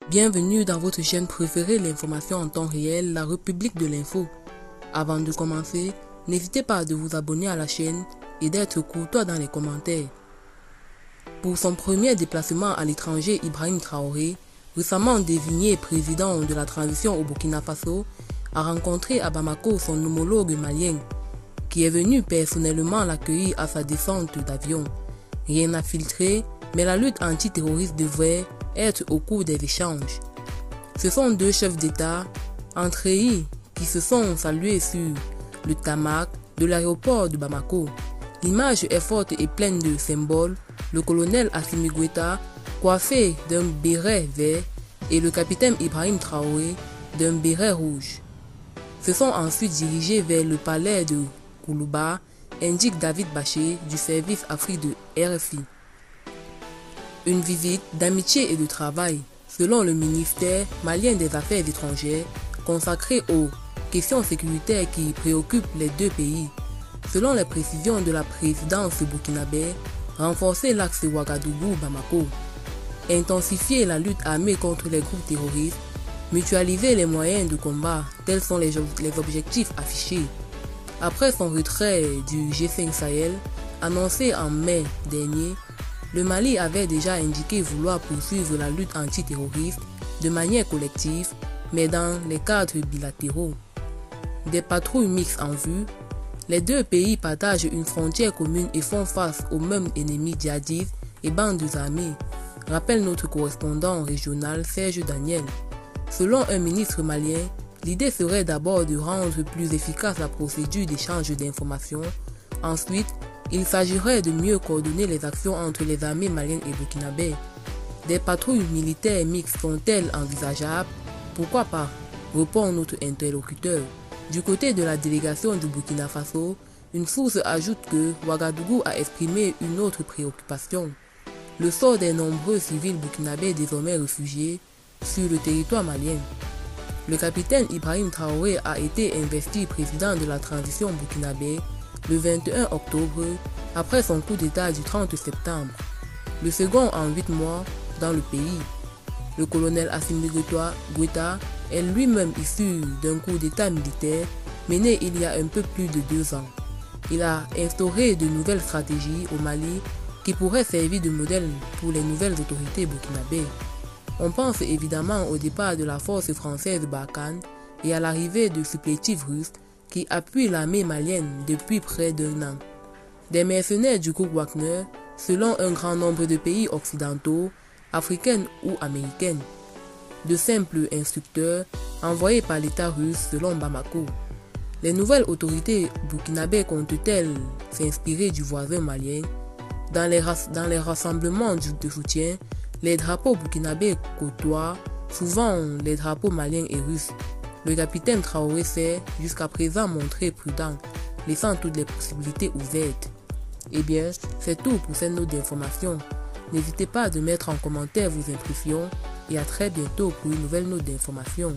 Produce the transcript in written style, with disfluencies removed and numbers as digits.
Bienvenue dans votre chaîne préférée, l'information en temps réel, la République de l'info. Avant de commencer, n'hésitez pas de vous abonner à la chaîne et d'être courtois dans les commentaires. Pour son premier déplacement à l'étranger, Ibrahim Traoré, récemment désigné président de la transition au Burkina Faso, a rencontré à Bamako son homologue malien, qui est venu personnellement l'accueillir à sa descente d'avion. Rien n'a filtré, mais la lutte antiterroriste devrait être au cours des échanges. Ce sont deux chefs d'État entrerés qui se sont salués sur le tarmac de l'aéroport de Bamako. L'image est forte et pleine de symboles. Le colonel Assimi Goïta, coiffé d'un béret vert, et le capitaine Ibrahim Traoré d'un béret rouge, se sont ensuite dirigés vers le palais de Koulouba, indique David Baché du service Afrique de RFI. Une visite d'amitié et de travail, selon le ministère malien des Affaires étrangères, consacrée aux questions sécuritaires qui préoccupent les deux pays. Selon les précisions de la présidence burkinabé, renforcer l'axe Ouagadougou-Bamako, intensifier la lutte armée contre les groupes terroristes, mutualiser les moyens de combat, tels sont les objectifs affichés. Après son retrait du G5 Sahel, annoncé en mai dernier, le Mali avait déjà indiqué vouloir poursuivre la lutte antiterroriste de manière collective, mais dans les cadres bilatéraux. Des patrouilles mixtes en vue, les deux pays partagent une frontière commune et font face aux mêmes ennemis djihadistes et bandes armées, rappelle notre correspondant régional Serge Daniel. Selon un ministre malien, l'idée serait d'abord de rendre plus efficace la procédure d'échange d'informations. Ensuite, il s'agirait de mieux coordonner les actions entre les armées maliennes et burkinabées. Des patrouilles militaires mixtes sont-elles envisageables? Pourquoi pas? Répond notre interlocuteur. Du côté de la délégation du Burkina Faso, une source ajoute que Ouagadougou a exprimé une autre préoccupation: le sort des nombreux civils burkinabés désormais réfugiés sur le territoire malien. Le capitaine Ibrahim Traoré a été investi président de la transition burkinabé le 21 octobre, après son coup d'État du 30 septembre, le second en 8 mois dans le pays. Le colonel Assimi Goïta est lui-même issu d'un coup d'État militaire mené il y a un peu plus de 2 ans. Il a instauré de nouvelles stratégies au Mali qui pourraient servir de modèle pour les nouvelles autorités burkinabées. On pense évidemment au départ de la force française Barkhane et à l'arrivée de supplétifs russes qui appuient l'armée malienne depuis près d'1 an. Des mercenaires du groupe Wagner, selon un grand nombre de pays occidentaux, africains ou américains. De simples instructeurs envoyés par l'État russe selon Bamako. Les nouvelles autorités burkinabées comptent-elles s'inspirer du voisin malien? Dans les rassemblements de soutien, les drapeaux burkinabés côtoient souvent les drapeaux maliens et russes. Le capitaine Traoré s'est jusqu'à présent montré prudent, laissant toutes les possibilités ouvertes. Eh bien, c'est tout pour cette note d'information. N'hésitez pas à mettre en commentaire vos impressions et à très bientôt pour une nouvelle note d'information.